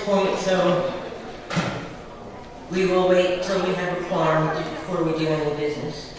point, so we will wait till we have a quorum before we do any business.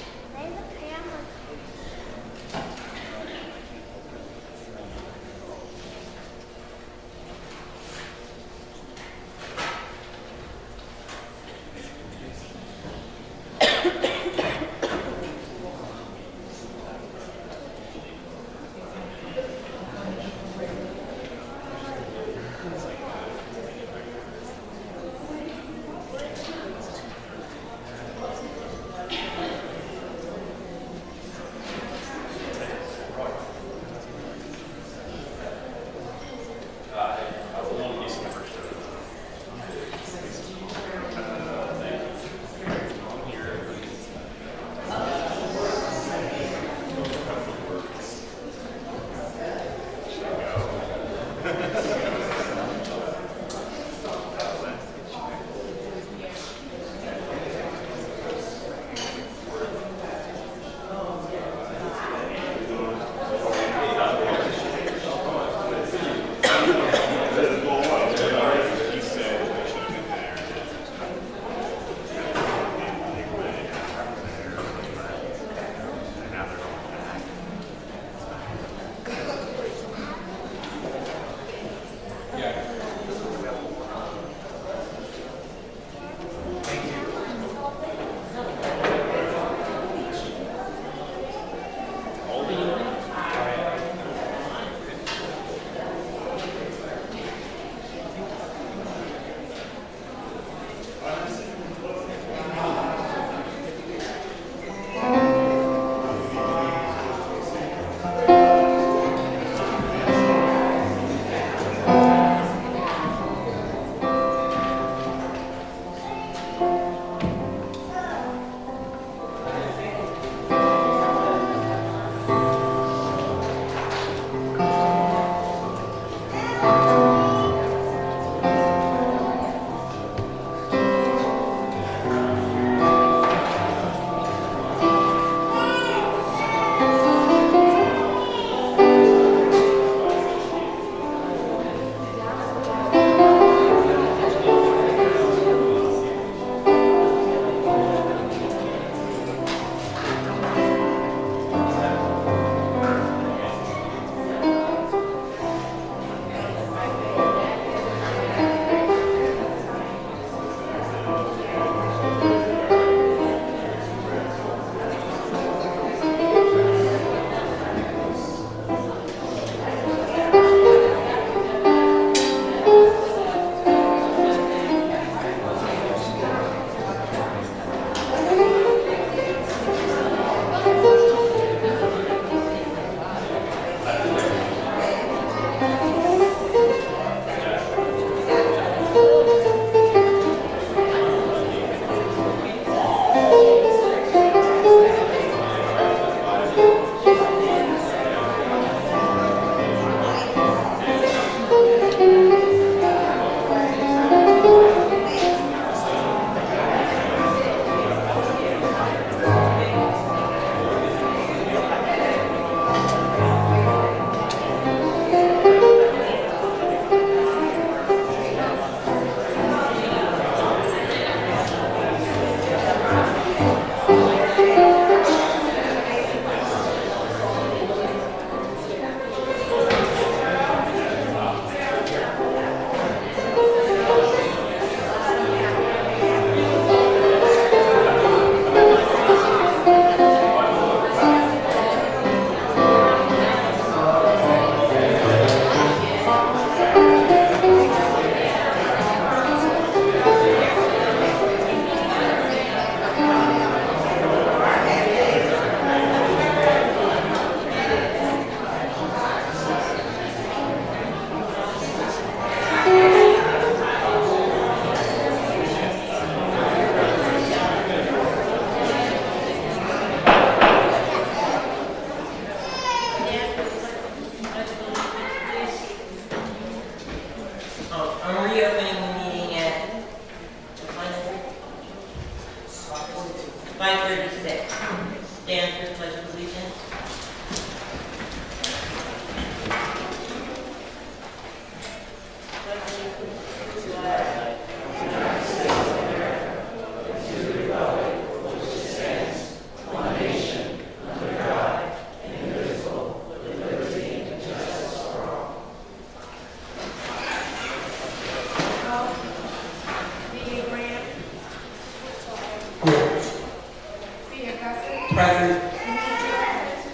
Present.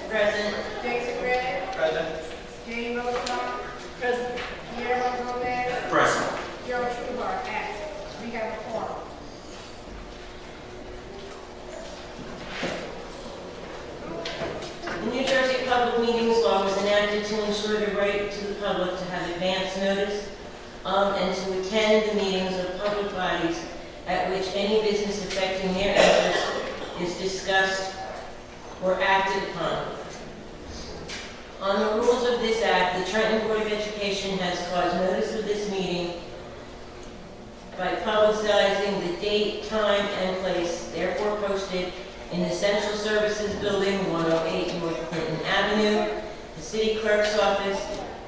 Present. Jason Red, Present. Jane Rosenbaum. Present. Guillermo Gomez, Present. Gerald Trueheart, absent. We have a quorum. The New Jersey Public Meetings Law was enacted to ensure the right to the public to have advance notice of and to attend the meetings of public bodies at which any business affecting their interest is discussed or acted upon. On the rules of this act, the Trenton Board of Education has caused notice of this meeting by publicizing the date, time, and place, therefore posted in the Central Services Building, 108 North Clinton Avenue, the City Clerk's Office,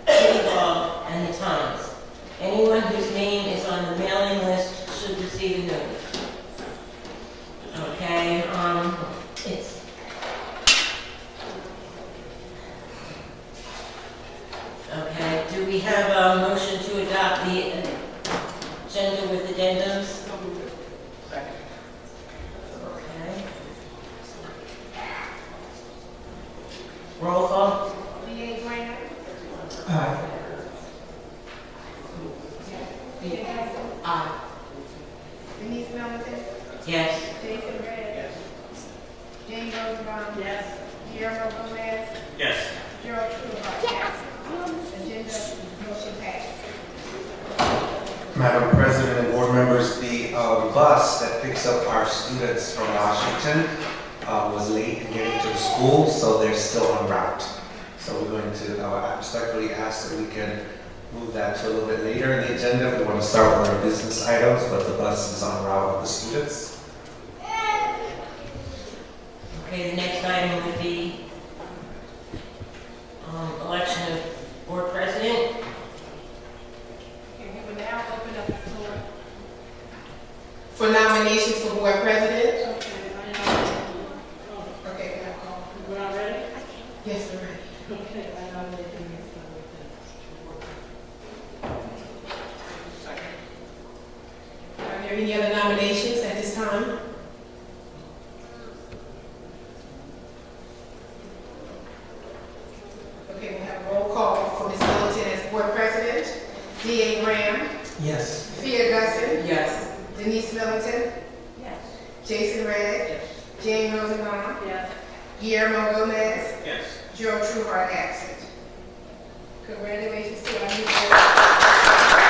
City Hall, and the Times. Anyone whose name is on the mailing list should receive a notice. Okay, Okay, do we have a motion to adopt the agenda with addendums? Second. Okay. Roll call? D.A. Graham, Aye. Peter Hudson, Aye. Denise Melton, Yes. Jason Red, Yes. Jane Rosenbaum. Yes. Guillermo Gomez, Yes. Gerald Trueheart, absent. Agenda motion passed. Madam President and board members, the bus that picks up our students from Washington was late in getting to the school, so they're still en route. So we're going to respectfully ask that we can move that to a little bit later in the agenda. We want to start with our business items, but the bus is en route with the students. Okay, the next item would be election of board president. Okay, we will now open up the floor. For nominations for board president? Okay, we have a call. We're all ready? Yes, we're ready. Okay, I nominate Are there any other nominations at this time? Okay, we have a roll call for Ms. Middleton as board president. D.A. Graham, Yes. Fia Gusson, Yes. Denise Middleton, Yes. Jason Red, Yes. Jane Rosenbaum, Yes. Guillermo Gomez, Yes. Gerald Trueheart, absent. Congratulations to our new board.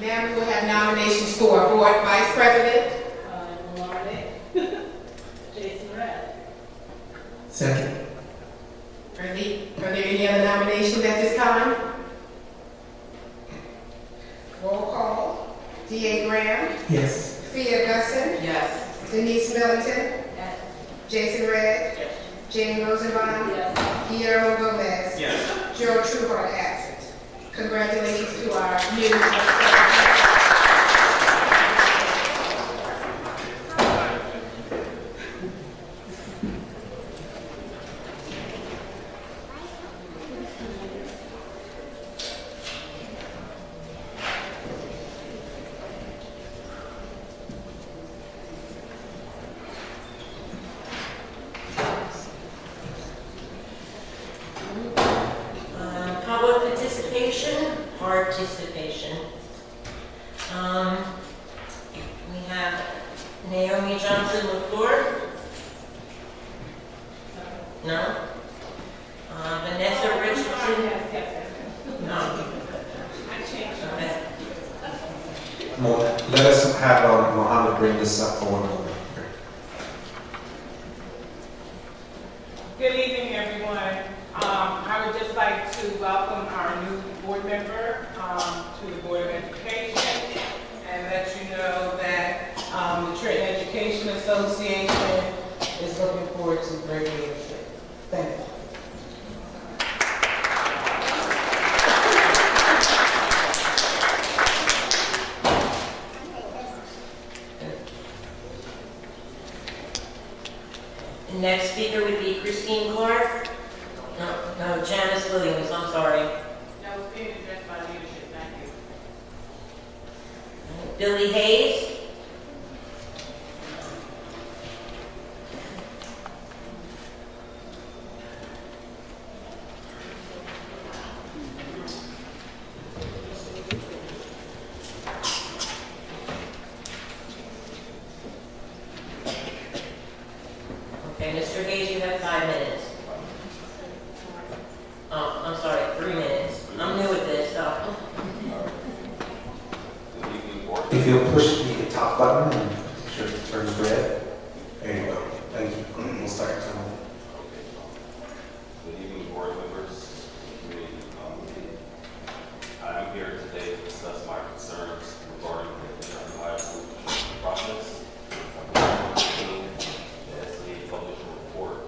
Now we will have nominations for board vice president. Jason Red. Second. Are there any other nominations at this time? Roll call. D.A. Graham, Yes. Fia Gusson, Yes. Denise Middleton, Yes. Jason Red, Yes. Jane Rosenbaum, Yes. Guillermo Gomez, Yes. Gerald Trueheart, absent. Congratulations to our new vice president. Public participation. We have Naomi Johnson LaFleur. No? Vanessa Richardson. No. Okay. Let us have Mohammed bring this up for 1 moment. Good evening, everyone. I would just like to welcome our new board member to the Board of Education and let you know that the Trenton Education Association is looking forward to great leadership. Thank you. The next speaker would be Christine Clark. No, Janice Williams, I'm sorry. That was being addressed by leadership. Thank you. Billy Hayes. If you'll push the top button and make sure it turns red. There you go. Thank you. We'll start. Good evening, board members, community. I'm here today to discuss my concerns regarding the high school construction process. The SCA published a report.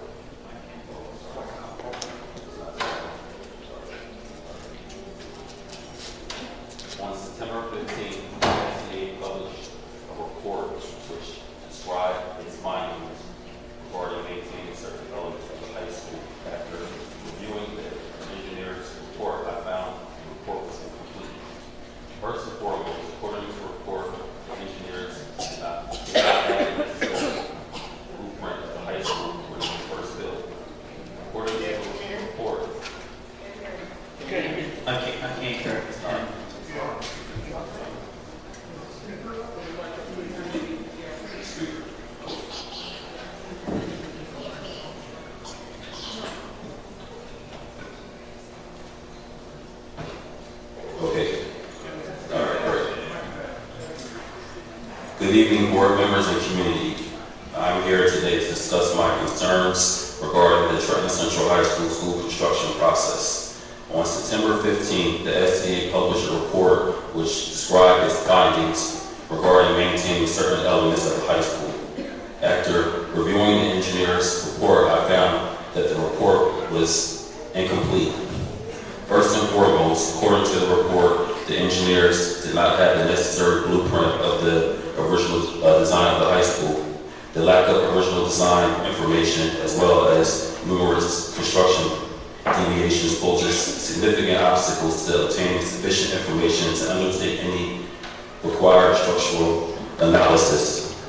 On September 15th, the SCA published a report which described its findings regarding maintaining certain elements of the high school. After reviewing the engineer's report, I found the report was incomplete. First and foremost, according to the report, engineers did not have a necessary blueprint of the high school when it was first built. According to the report, I can't hear. okay. All right, great. Good evening, board members and community. I'm here today to discuss my concerns regarding the Trenton Central High School school construction process. On September 15th, the SCA published a report which described its findings regarding maintaining certain elements of the high school. After reviewing the engineer's report, I found that the report was incomplete. First and foremost, according to the report, the engineers did not have the necessary blueprint of the original design of the high school. The lack of original design information, as well as numerous construction deviations, poses significant obstacles to obtaining sufficient information to undertake any required structural analysis,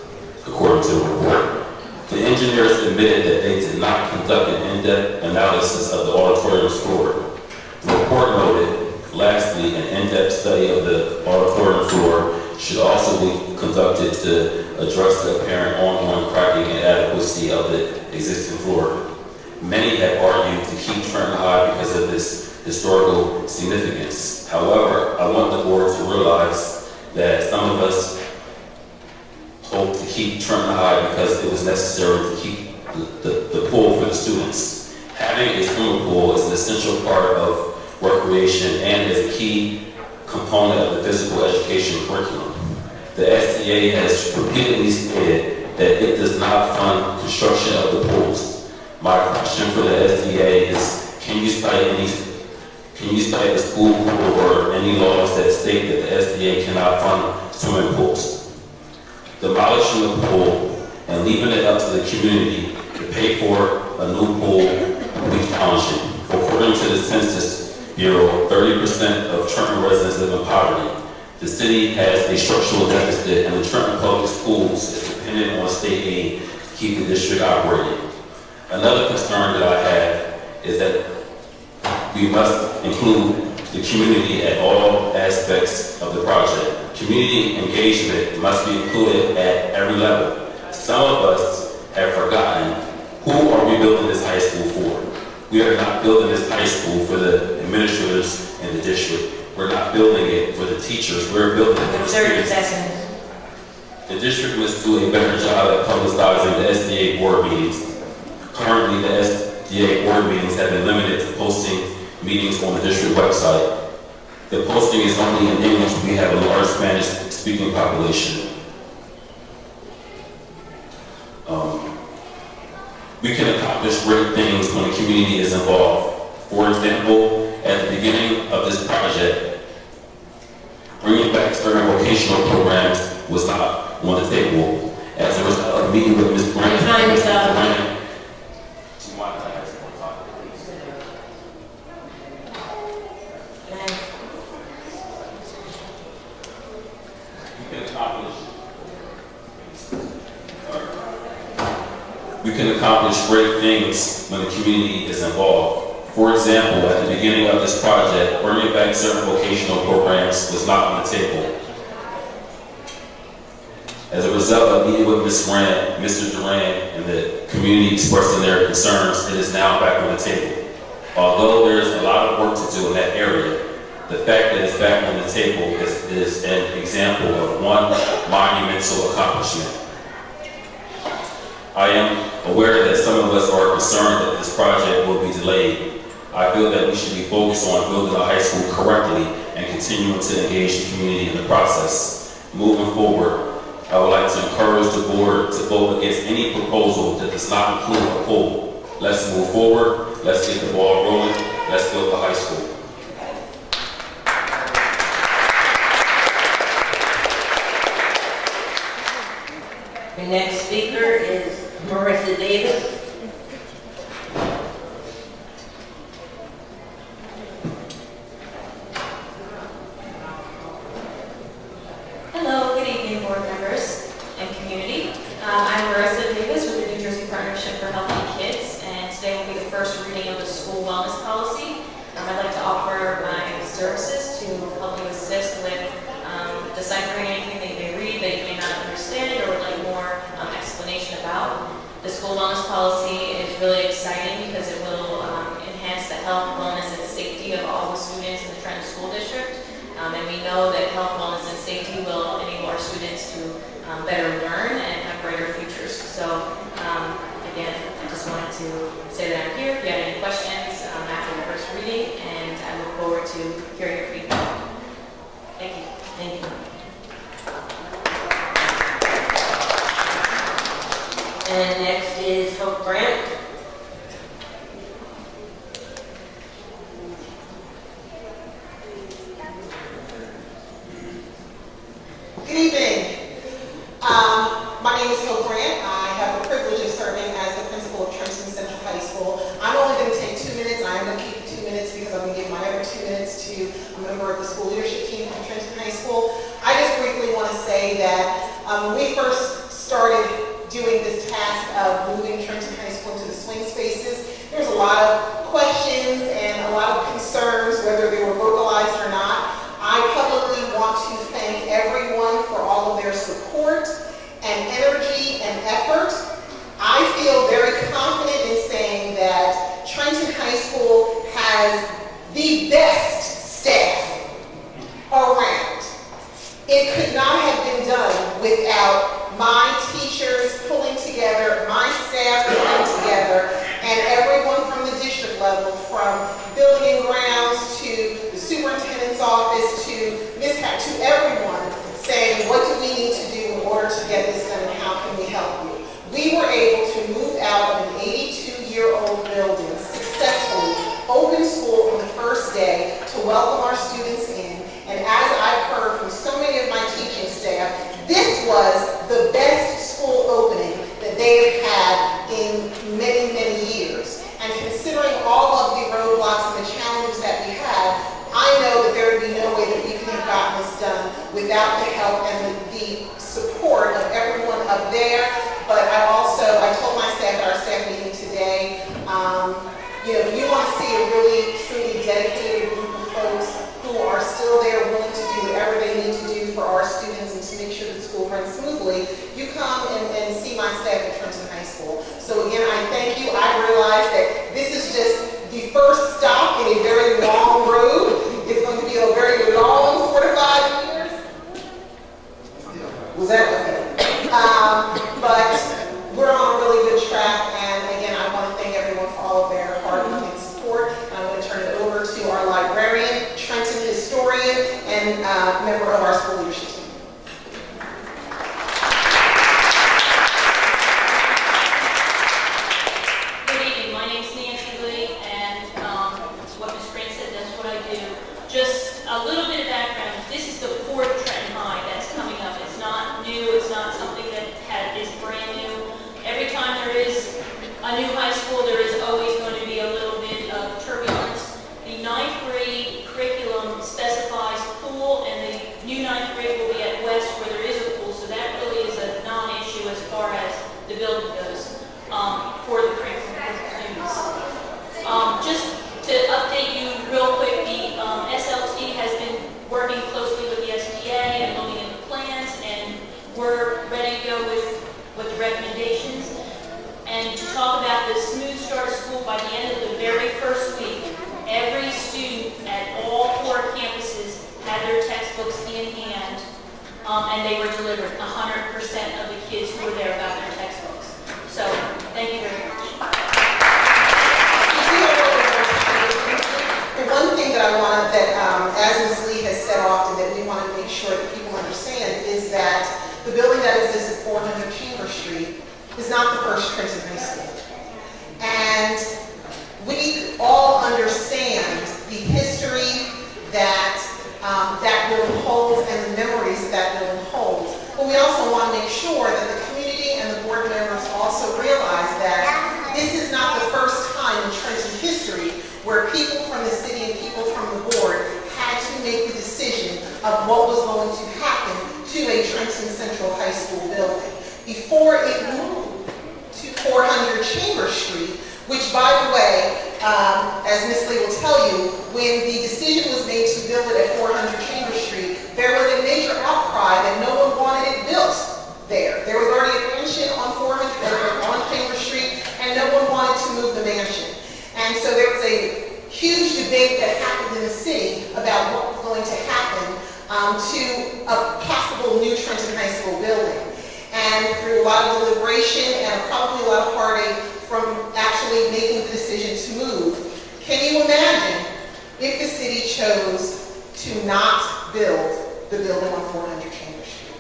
according to the report. The engineers admitted that they did not conduct an in-depth analysis of the auditorium floor. The report noted, lastly, an in-depth study of the auditorium floor should also be conducted to address the apparent ongoing cracking and inadequacy of the existing floor. Many have argued to keep Trenton High because of this historical significance. However, I want the board to realize that some of us hope to keep Trenton High because it was necessary to keep the pool for the students. Having a swimming pool is an essential part of recreation and is a key component of the physical education curriculum. The SCA has repeatedly stated that it does not fund construction of the pools. My question for the SCA is, can you cite the school pool or any laws that state that the SCA cannot fund swimming pools? Demolishing the pool and leaving it up to the community to pay for a new pool will be challenging. According to the Census Bureau, 30% of Trenton residents live in poverty. The city has a structural deficit, and the Trenton Public Schools is dependent on state aid to keep the district operating. Another concern that I have is that we must include the community at all aspects of the project. Community engagement must be included at every level. Some of us have forgotten, who are we building this high school for? We are not building this high school for the administrators in the district. We're not building it for the teachers. We're building it for the 30 students. seconds. The district must do a better job at publicizing the SDA board meetings. Currently, the SDA board meetings have been limited to posting meetings on the district website. The posting is only in English. We have a large Spanish-speaking population. We can accomplish great things when the community is involved. For example, at the beginning of this project, bringing back certain vocational programs was not on the table. As a result of meeting with Ms. Grant, Time is up. do you mind if I ask one time, please? We can accomplish great things when the community is involved. For example, at the beginning of this project, bringing back certain vocational programs was not on the table. As a result of meeting with Ms. Grant, Mr. Duran, and the community expressing their concerns, it is now back on the table. Although there is a lot of work to do in that area, The fact that it's back on the table is an example of one monumental accomplishment. I am aware that some of us are concerned that this project will be delayed. I feel that we should be focused on building the high school correctly and continuing to engage the community in the process. Moving forward, I would like to encourage the board to vote against any proposal that does not include a pool. Let's move forward. Let's get the ball rolling. Let's build the high school. The next speaker is Marissa Davis. Hello, good evening, board members and community. I'm Marissa Davis with the New Jersey Partnership for Healthy Kids, and today will be the first reading of the school wellness policy. I'd like to offer my services to help you assist with deciphering anything that you may read that you may not understand or would like more explanation about. The school wellness policy is really exciting because it will enhance the health, wellness, and safety of all the students in the Trenton School District. And we know that health, wellness, and safety will enable our students to better learn and have brighter futures. So, again, I just wanted to say that I'm here. If you have any questions after the first reading, and I look forward to hearing your feedback. Thank you. Thank you. And next is Hope Grant. Good evening. My name is Hope Grant. I have the privilege of serving as the principal of Trenton Central High School. I'm only going to take 2 minutes. I am going to keep the 2 minutes because I'm going to give my other 2 minutes to a member of the school leadership team from Trenton High School. I just briefly want to say that when we first started doing this task of moving Trenton High School into the swing spaces, there was a lot of questions and a lot of concerns, whether they were vocalized or not. I publicly want to thank everyone for all of their support and energy and effort. I feel very confident in saying that Trenton High School has the best staff around. It could not have been done without my teachers pulling together, my staff pulling together, and everyone from the district level, from building and grounds to the superintendent's office to Ms. Hack, to everyone saying, what do we need to do in order to get this done and how can we help you? We were able to move out of an 82-year-old building successfully, open school on the first day to welcome our students in. And as I've heard from so many of my teaching staff, this was the best school opening that they have had in many, many years. And considering all of the roadblocks and the challenges that we had, I know that there would be no way that we could have gotten this done without the help and the support of everyone up there. But I told my staff at our staff meeting today, if you want to see a really, truly dedicated group of folks who are still there willing to do whatever they need to do for our students and to make sure that school runs smoothly, you come and see my staff at Trenton High School. So again, I thank you. I realize that this is just the first stop in a very long road. It's going to be a very long 4 to 5 years. Was that okay? But we're on a really good track, and again, I want to thank everyone for all of their hard work and support. And I'm going to turn it over to our librarian, Trenton historian, and member of our school leadership team. Good evening, my name is Nancy Lee, and what Ms. Grant said, that's what I do. Just a little bit of background. This is the 4th Trenton High that's coming up. It's not new, it's not something that is brand new. Every time there is a new high school, there is always going to be a little bit of turbulence. The 9th grade curriculum specifies pool, and the new 9th grade will be at West where there is a pool, so that really is a non-issue as far as the building goes for the curriculum students. Just to update you real quick, the SLT has been had their textbooks in hand, and they were delivered. 100% of the kids who were there got their textbooks. So, thank you very much. The one thing that I want that, as Ms. Lee has said often, that we want to make sure that people understand is that the building that exists at 400 Chamber Street is not the first Trenton High School. And we all understand the history that that building holds and the memories that building holds. But we also want to make sure that the community and the board members also realize that this is not the first time in Trenton history where people from the city and people from the board had to make the decision of what was going to happen to a Trenton Central High School building. Before it moved to 400 Chamber Street, which, by the way, as Ms. Lee will tell you, when the decision was made to build it at 400 Chamber Street, there was a major outcry that no one wanted it built there. There was already a mansion on 400 on Chamber Street, and no one wanted to move the mansion. And so there was a huge debate that happened in the city about what was going to happen to a possible new Trenton High School building. And through a lot of deliberation and probably a lot of heartache from actually making the decision to move, can you imagine if the city chose to not build the building on 400 Chamber Street?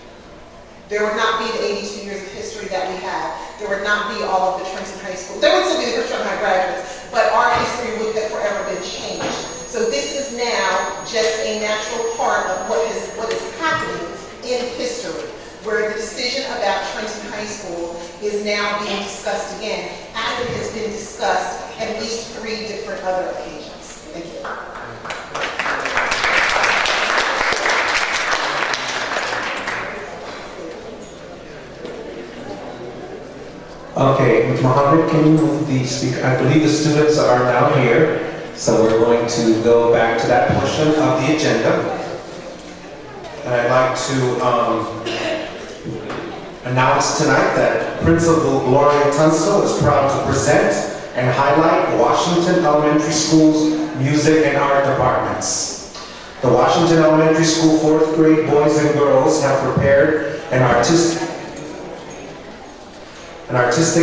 There would not be the 82 years of history that we have. There would not be all of the Trenton High School. There would still be the Trenton High graduates, but our history would have forever been changed. So this is now just a natural part of what is happening in history, where the decision about Trenton High School is now being discussed again, as it has been discussed at least 3 different other occasions. Thank you. Okay, Mohammed, can you move the speaker? I believe the students are now here, so we're going to go back to that portion of the agenda. And I'd like to announce tonight that Principal Gloria Tunstall is proud to present and highlight Washington Elementary School's music and art departments. The Washington Elementary School 4th grade boys and girls have prepared an artistic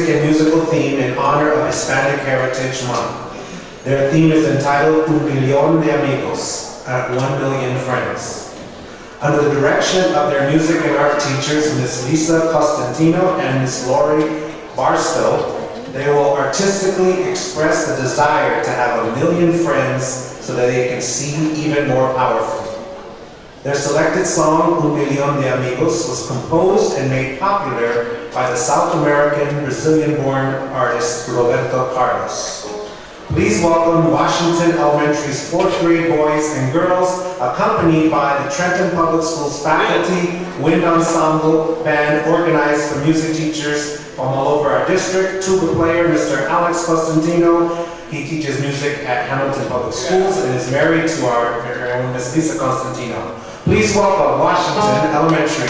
and musical theme in honor of Hispanic Heritage Month. Their theme is entitled Un Millón de Amigos, at 1 million friends. Under the direction of their music and art teachers, Ms. Lisa Costantino and Ms. Lori Barstow, they will artistically express the desire to have 1 million friends so that they can sing even more powerfully. Their selected song, Un Millón de Amigos, was composed and made popular by the South American Brazilian-born artist Roberto Carlos. Please welcome Washington Elementary's 4th grade boys and girls, accompanied by the Trenton Public Schools faculty, wind ensemble, band organized for music teachers from all over our district, tuba player Mr. Alex Costantino. He teaches music at Hamilton Public Schools and is married to our very own Ms. Lisa Costantino. Please welcome Washington Elementary.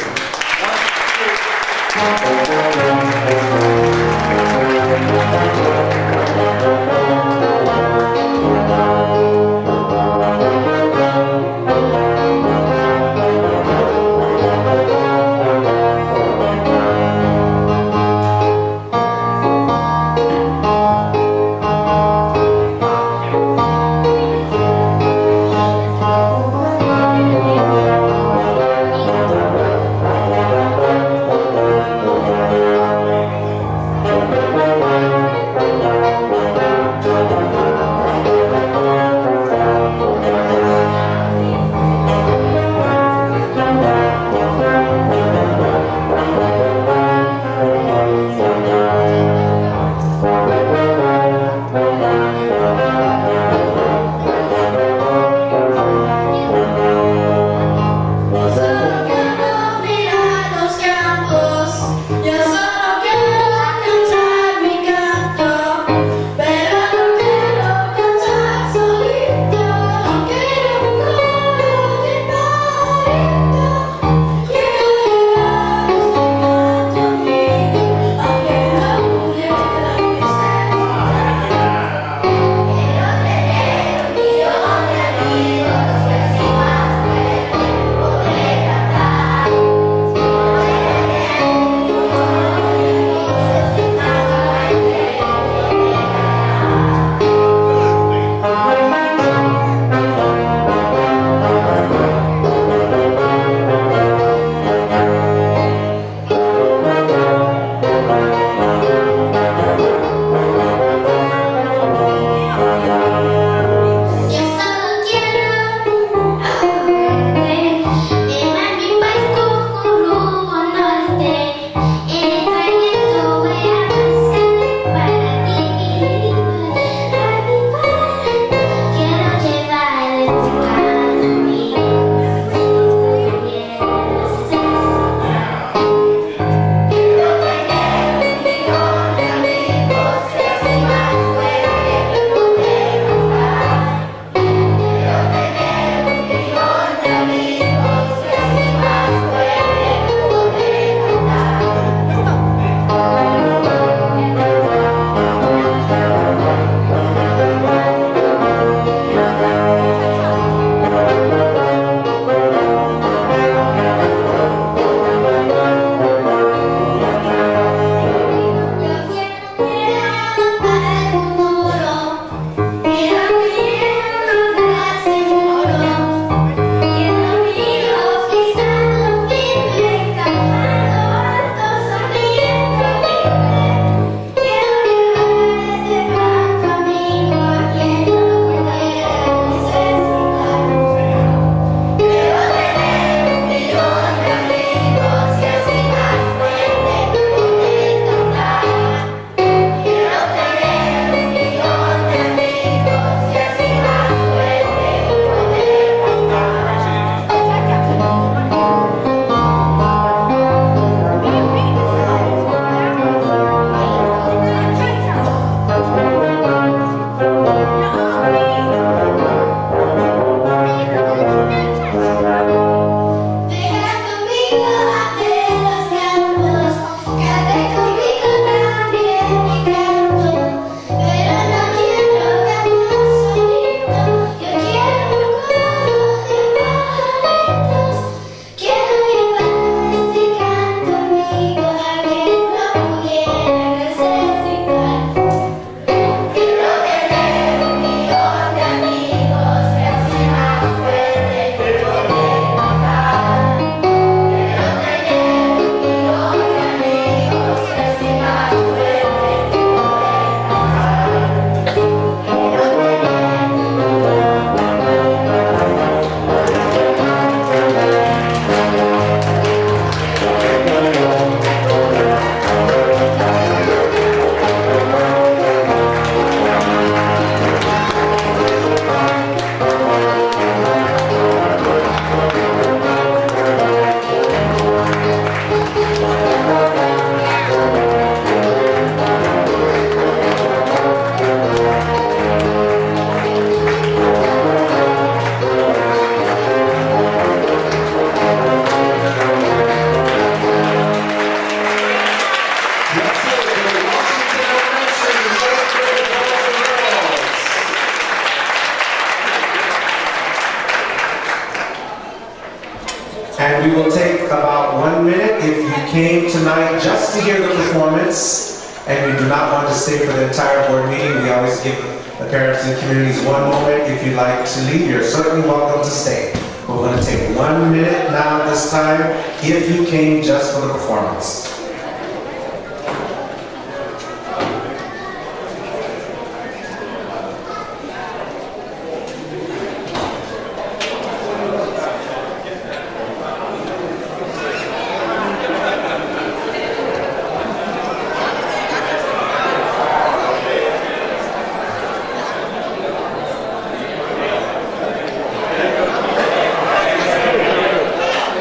And we will take about 1 minute if you came tonight just to hear the performance and you do not want to stay for the entire board meeting. We always give the parents and communities 1 moment. If you'd like to leave, you're certainly welcome to stay. We're going to take 1 minute now at this time if you came just for the performance.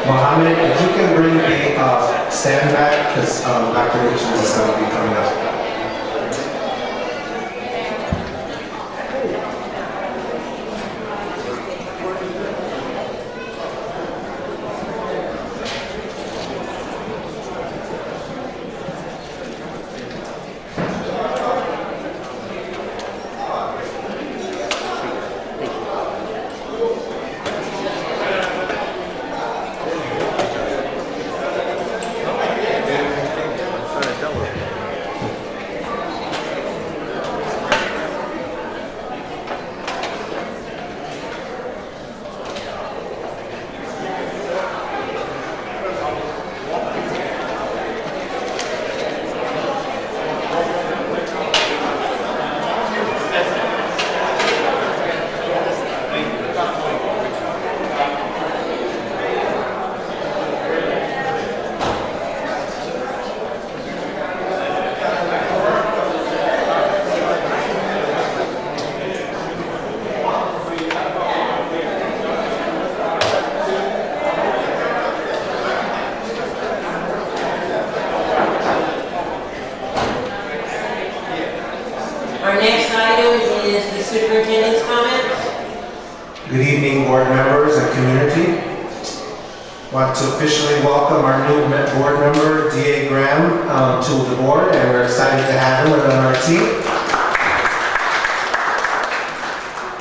Mohammed, if you can bring the stand back, because Dr. Richards is going to be coming up. Our next item is the superintendent's comments. Good evening, board members and community. Want to officially welcome our new board member, D.A. Graham, to the board, and we're excited to have him on our team.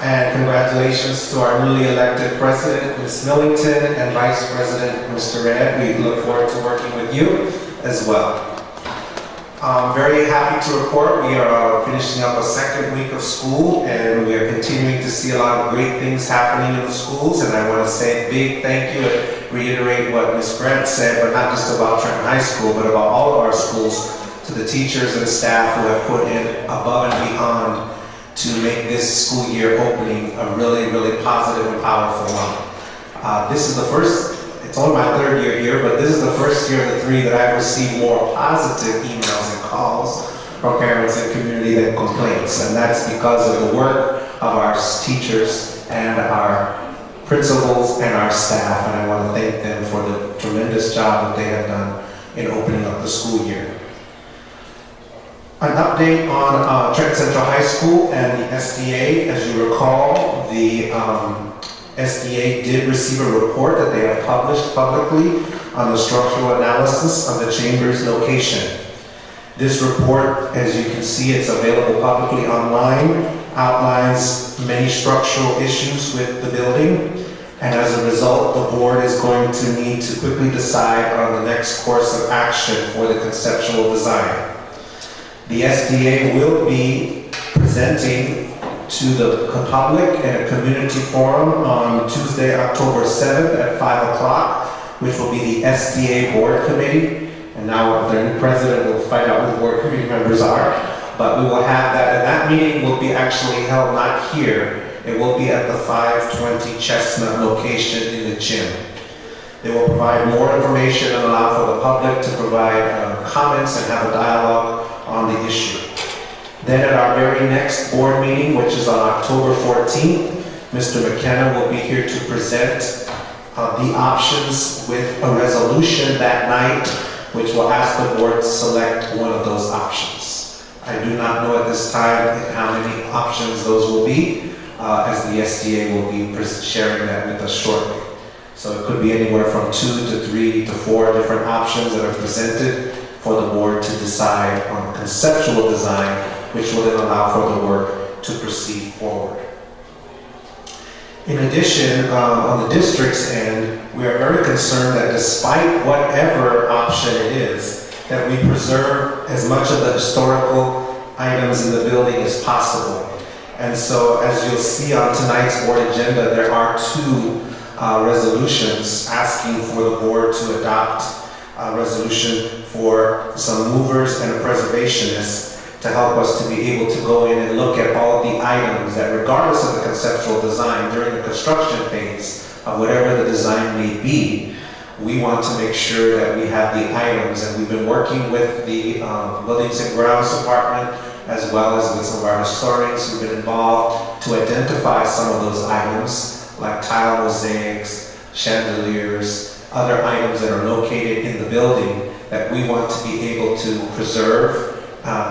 And congratulations to our newly elected president, Ms. Millington, and vice president, Mr. Redd. We look forward to working with you as well. I'm very happy to report we are finishing up a second week of school, and we are continuing to see a lot of great things happening in the schools. And I want to say a big thank you and reiterate what Ms. Grant said, but not just about Trenton High School, but about all of our schools, to the teachers and staff who have put in above and beyond to make this school year opening a really, really positive and powerful one. This is the first. It's only my 3rd year here, but this is the first year of the 3 that I've received more positive emails and calls from parents and community than complaints. And that's because of the work of our teachers and our principals and our staff. And I want to thank them for the tremendous job that they have done in opening up the school year. An update on Trenton Central High School and the SDA. As you recall, the SDA did receive a report that they have published publicly on the structural analysis of the chamber's location. This report, as you can see, it's available publicly online, outlines many structural issues with the building, and as a result, the board is going to need to quickly decide on the next course of action for the conceptual design. The SDA will be presenting to the public in a community forum on Tuesday, October 7th at 5 o'clock, which will be the SDA Board Committee. And now the new president will find out who the board committee members are. But we will have that, and that meeting will be actually held not here. It will be at the 520 Chestnut location in the gym. They will provide more information and allow for the public to provide comments and have a dialogue on the issue. Then at our very next board meeting, which is on October 14th, Mr. McKenna will be here to present the options with a resolution that night, which will ask the board to select one of those options. I do not know at this time how many options those will be, as the SDA will be sharing that with us shortly. So it could be anywhere from 2 to 3 to 4 different options that are presented for the board to decide on conceptual design, which will then allow for the work to proceed forward. In addition, on the district's end, we are very concerned that despite whatever option it is, that we preserve as much of the historical items in the building as possible. And so, as you'll see on tonight's board agenda, there are two resolutions asking for the board to adopt a resolution for some movers and a preservationist to help us to be able to go in and look at all of the items that, regardless of the conceptual design, during the construction phase of whatever the design may be, we want to make sure that we have the items. And we've been working with the Buildings and Grounds Department as well as with some of our historians who've been involved to identify some of those items like tile mosaics, chandeliers, other items that are located in the building that we want to be able to preserve.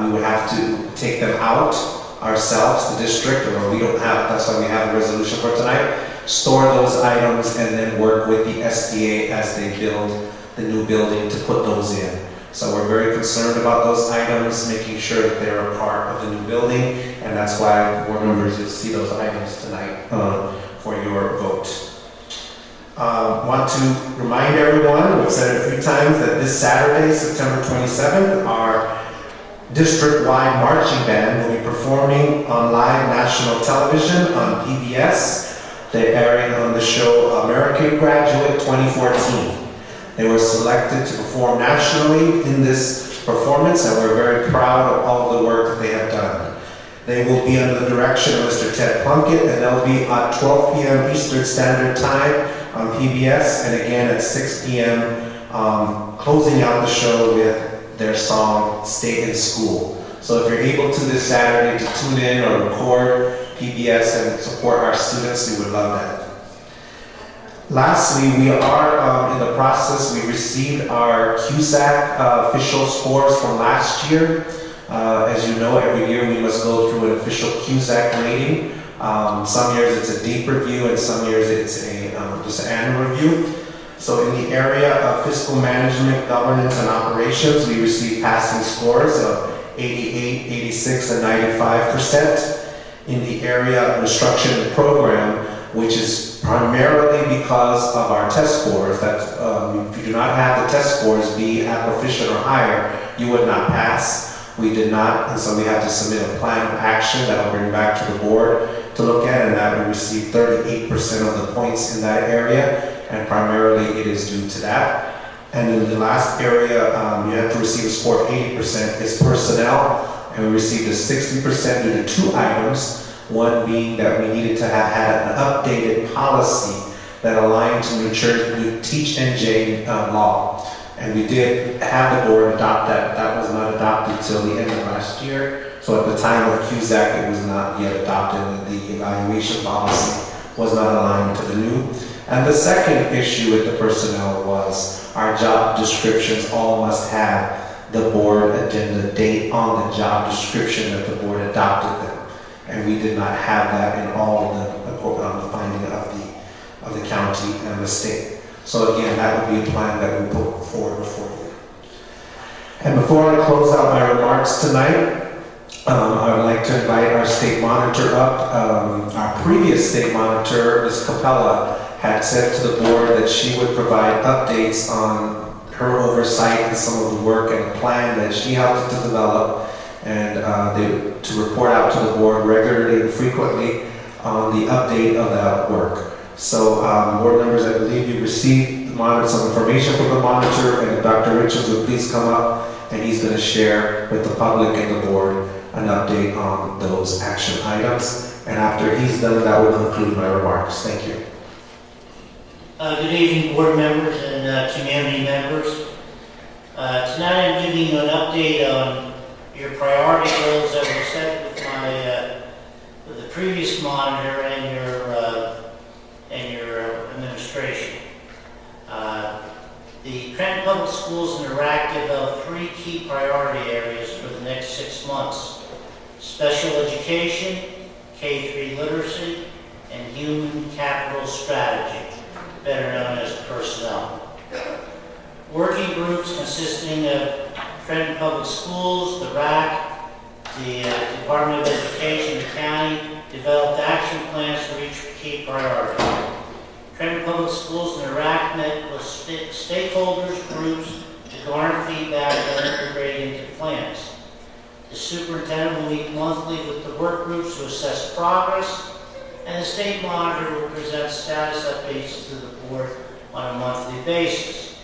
We would have to take them out ourselves, the district, or we don't have, that's why we have a resolution for tonight, store those items and then work with the SDA as they build the new building to put those in. So we're very concerned about those items, making sure that they're a part of the new building, and that's why board members, you'll see those items tonight for your vote. Want to remind everyone, we've said it a few times, that this Saturday, September 27th, our district-wide marching band will be performing on live national television on PBS. They're airing on the show American Graduate 2014. They were selected to perform nationally in this performance, and we're very proud of all the work that they have done. They will be under the direction of Mr. Ted Plunkett, and they'll be at 12 p.m. Eastern Standard Time on PBS, and again at 6 p.m. Closing out the show with their song, Stay in School. So if you're able to this Saturday to tune in or record PBS and support our students, we would love that. Lastly, we are in the process, we received our CUSAC official scores from last year. As you know, every year we must go through an official CUSAC rating. Some years it's a deep review and some years it's just an annual review. So in the area of fiscal management, governance, and operations, we received passing scores of 88, 86, and 95%. In the area of instruction and program, which is primarily because of our test scores, that if you do not have the test scores, be at proficient or higher, you would not pass. We did not, and so we had to submit a plan of action that I'll bring back to the board to look at, and that we received 38% of the points in that area. And primarily it is due to that. And in the last area, you have to receive a score of 80% is personnel, and we received a 60% due to two items. One being that we needed to have had an updated policy that aligned to New Teach NJ law. And we did have the board adopt that. That was not adopted till the end of last year. So at the time of CUSAC, it was not yet adopted. The evaluation policy was not aligned to the new. And the second issue with the personnel was our job descriptions all must have the board agenda date on the job description that the board adopted them. And we did not have that in all of the finding of the county and the state. So again, that would be a plan that we put forward before you. And before I close out my remarks tonight, I would like to invite our state monitor up. Our previous state monitor, Ms. Capella, had said to the board that she would provide updates on her oversight and some of the work and the plan that she helped to develop, and to report out to the board regularly and frequently on the update of that work. So board members, I believe you received some information from the monitor, and Dr. Richards would please come up, and he's going to share with the public and the board an update on those action items. And after he's done, that will conclude my remarks. Thank you. Good evening, board members and community members. Tonight I'm giving you an update on your priority goals that were set with the previous monitor and your administration. The Trenton Public Schools in Iraq developed 3 key priority areas for the next 6 months: special education, K-3 literacy, and human capital strategy, better known as personnel. Working groups consisting of Trenton Public Schools, the RAC, The Department of Education, the county, developed action plans for each key priority. Trenton Public Schools in Iraq met with stakeholders, groups to garner feedback and integrate into plans. The superintendent will meet monthly with the work groups to assess progress, and the state monitor will present status updates to the board on a monthly basis.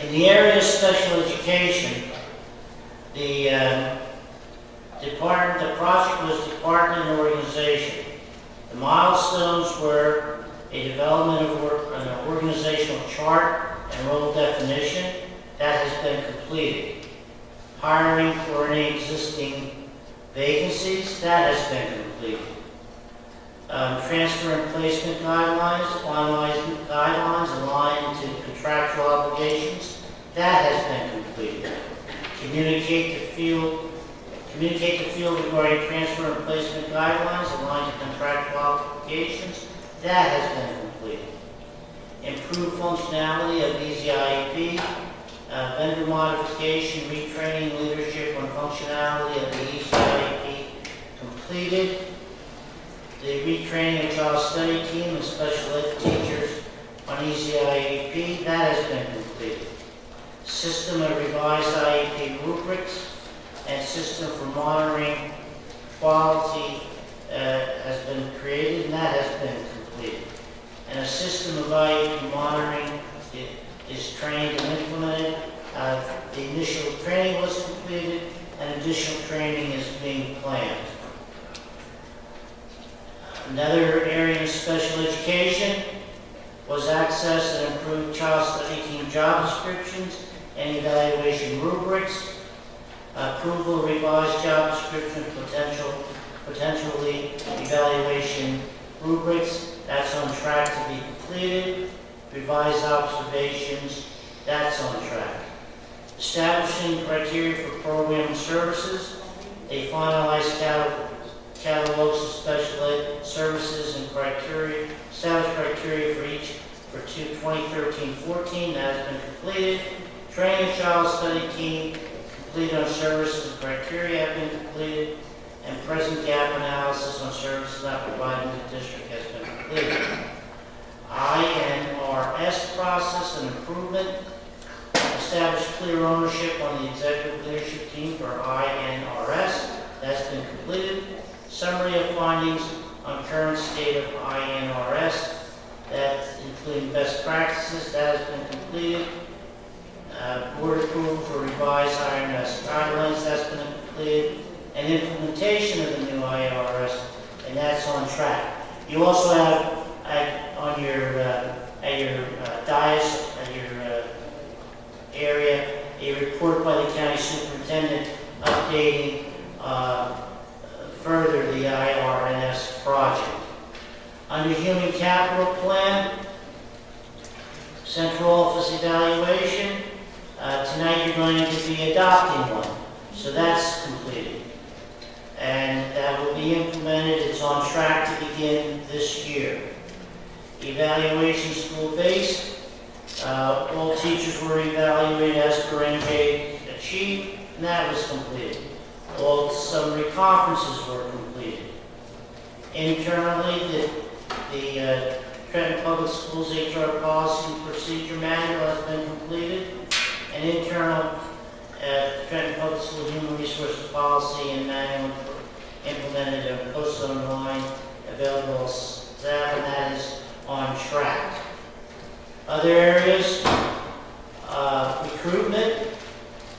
In the area of special education, the project was department and organization. The milestones were a development of an organizational chart and role definition that has been completed. Hiring for any existing vacancies, that has been completed. Transfer and placement guidelines, finalizing guidelines aligned to contractual obligations, that has been completed. Communicate the field regarding transfer and placement guidelines aligned to contractual obligations, that has been completed. Improve functionality of Easy IEP, vendor modification, retraining leadership on functionality of the Easy IEP completed. The retraining of child study team and special ed teachers on Easy IEP, that has been completed. System of revised IEP rubrics and system for monitoring quality has been created, and that has been completed. And a system of IEP monitoring is trained and implemented. The initial training was completed, and additional training is being planned. Another area of special education was access and improved child study team job descriptions and evaluation rubrics. Approval of revised job description, potentially evaluation rubrics, that's on track to be completed. Revised observations, that's on track. Establishing criteria for program services, a finalized catalogs of special ed services and criteria, established criteria for each for 2013-14, that has been completed. Training child study team, completed on services and criteria have been completed, and present gap analysis on services not provided in the district has been completed. INRS process and improvement, establish clear ownership on the executive leadership team for INRS, that's been completed. Summary of findings on current state of INRS, that's including best practices, that has been completed. Board approval for revised INRS guidelines, that's been completed. And implementation of the new INRS, and that's on track. You also have at your dais, at your area, a report by the county superintendent updating further the IRNS project. Under human capital plan, central office evaluation, tonight you're going to be adopting one, so that's completed. And that will be implemented. It's on track to begin this year. Evaluation school-based. All teachers were evaluated as per NJ achieved, and that was completed. All summary conferences were completed. Internally, the Trenton Public Schools HR Policy and Procedure Manual has been completed. And internal Trenton Public School Human Resources Policy and Manual implemented and posted online, available to staff, and that is on track. Other areas, recruitment,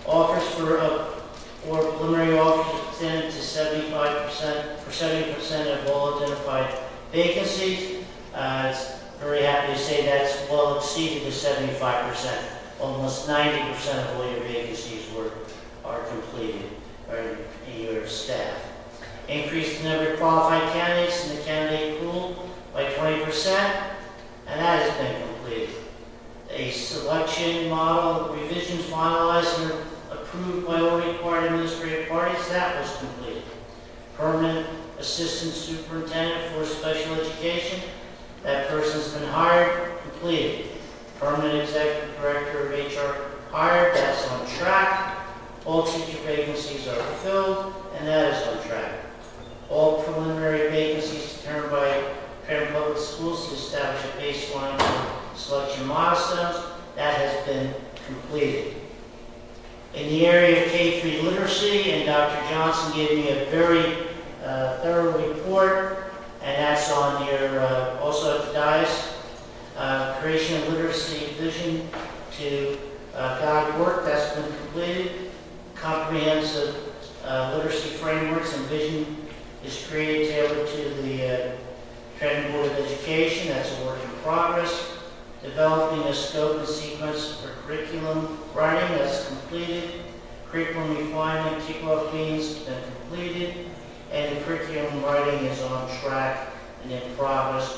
offers for preliminary offers extended to 75%, for 70% of all identified vacancies. It's very happy to say that's well exceeded the 75%. Almost 90% of all your vacancies are completed, or your staff. Increased the number of qualified candidates in the candidate pool by 20%, and that has been completed. A selection model revisions finalized and approved by all required administrative parties, that was completed. Permanent assistant superintendent for special education, that person's been hired, completed. Permanent executive director of HR hired, that's on track. All teacher vacancies are filled. selection milestones. That has been completed. In the area of K-3 literacy, and Dr. Johnson gave me a very thorough report, and that's on your, also at the dais. Creation of literacy vision to guide work, that's been completed. Comprehensive literacy frameworks and vision is created tailored to the Trenton Board of Education, that's a work in progress. Developing a scope and sequence for curriculum writing, that's completed. Curriculum refinement, kickoff meetings, been completed. And the curriculum writing is on track and in progress.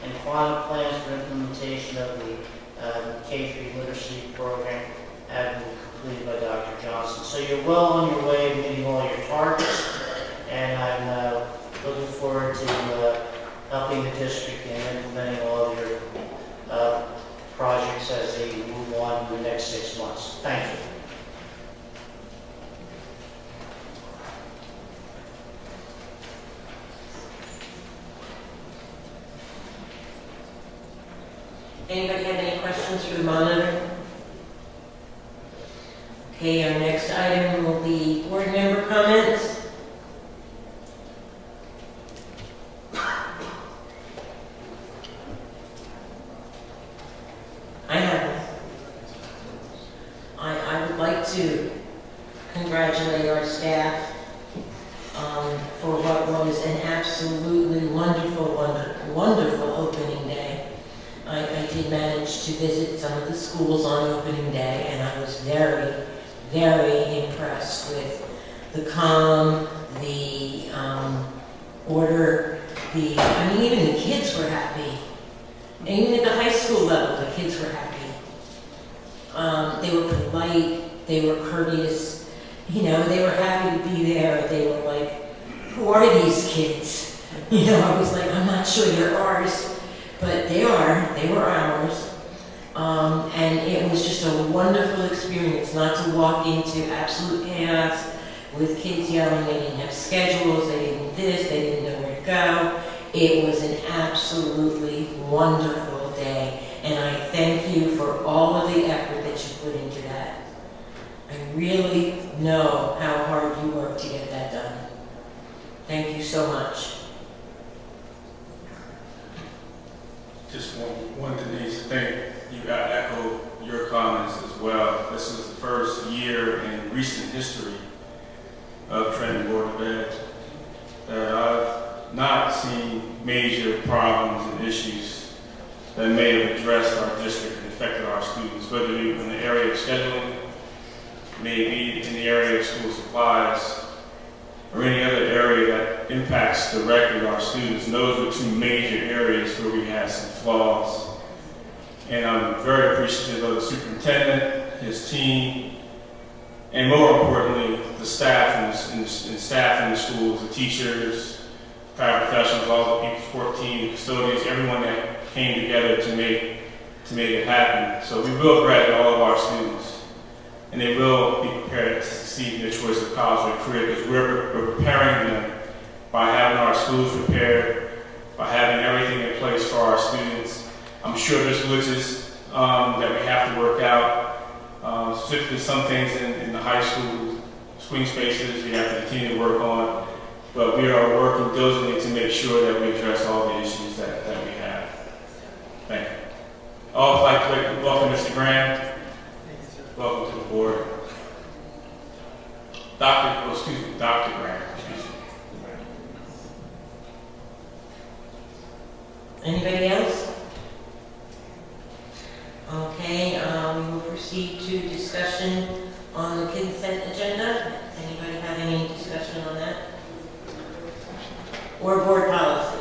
And final plans for implementation of the K-3 literacy program have been completed by Dr. Johnson. So you're well on your way to meeting all your targets, and I'm looking forward to helping the district in implementing all of your projects as they move on in the next 6 months. Thank you. Anybody have any questions for the monitor? Okay, our next item will be board member comments. I would like to congratulate our staff for what was an absolutely wonderful opening day. I did manage to visit some of the schools on opening day, and I was very, very impressed with the calm, the order, even the kids were happy. And even at the high school level, the kids were happy. They were polite, they were courteous, they were happy to be there. They were like, who are these kids? I was like, I'm not sure they're ours, but they were ours. And it was just a wonderful experience not to walk into absolute chaos with kids yelling. They didn't have schedules, they didn't this, they didn't know where to go. It was an absolutely wonderful day, and I thank you for all of the effort that you put into that. I really know how hard you worked to get that done. Thank you so much. Just one Denise thing, you got echo your comments as well. This is the first year in recent history of Trenton Board of Ed that I've not seen major problems and issues that may have addressed our district and affected our students, whether it be in the area of scheduling, maybe in the area of school supplies, or any other area that impacts directly our students. And those were two major areas where we had some flaws. And I'm very appreciative of the superintendent, his team, and more importantly, the staff and staff in the schools, the teachers, paraprofessionals, all the people, support team, custodians, everyone that came together to make it happen. So we will graduate all of our students, and they will be prepared to succeed in their choice of college or career, because we're preparing them by having our schools prepared, by having everything in place for our students. I'm sure there's glitches that we have to work out, specifically some things in the high school swing spaces we have to continue to work on, but we are working diligently to make sure that we address all the issues that we have. Thank you. I'd like to welcome Mr. Graham. Welcome to the board. Dr. Graham, excuse me. Anybody else? Okay, we will proceed to discussion on the consent agenda. Anybody have any discussion on that? Or board policy?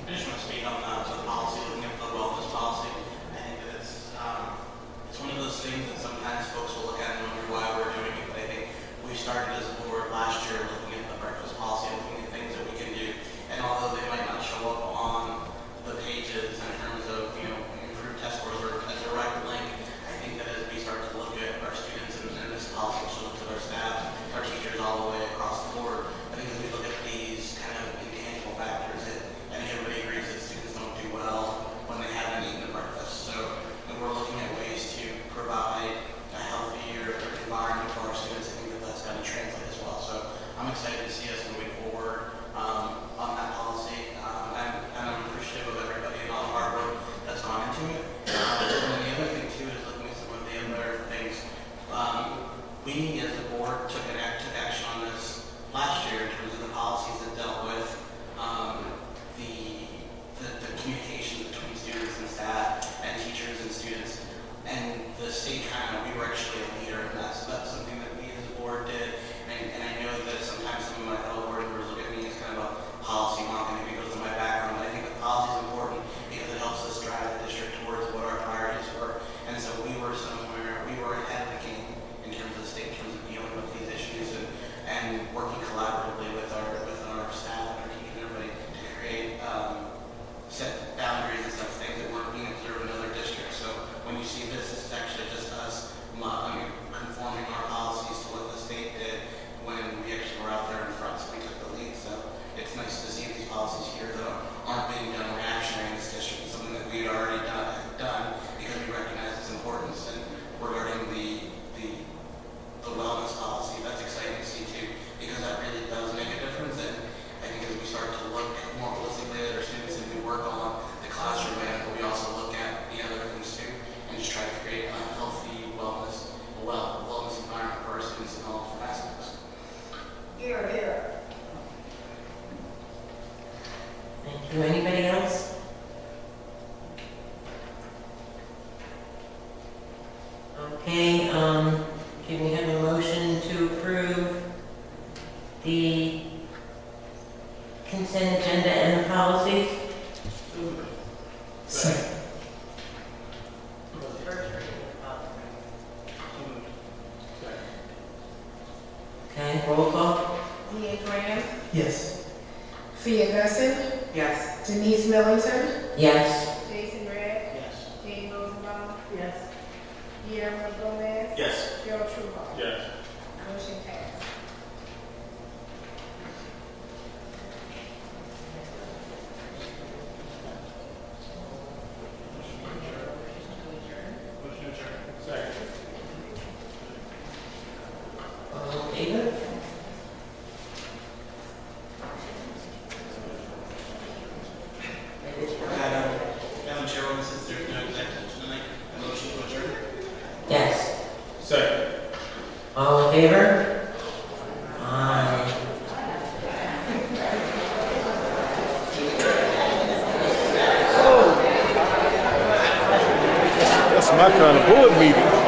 I just want to speak on the policy, looking at the wellness policy. I think that it's one of those things that sometimes folks will look at and wonder why we're doing it. But I think we started as a board last year looking at the breakfast policy and looking at things that we can do. And although they might not show up on the pages in terms of improved test scores or a direct link, I think that as we start to look at our students and this policy Thank you. Anybody else? Okay, can we have a motion to approve the consent agenda and the policies? Second. Okay, roll call? Leah Graham, Yes. Fia Gusson, Yes. Denise Millington, Yes. Jason Redd, Yes. Jane Rosenbaum, Yes. Guillermo Gomez, Yes. Gerald Trudeau. Yes. Motion passed. Second. All in favor? Madam Chairwoman, since there's no executive tonight, a motion to adjourn. Yes. Second. All in favor? Aye. That's my kind of board meeting.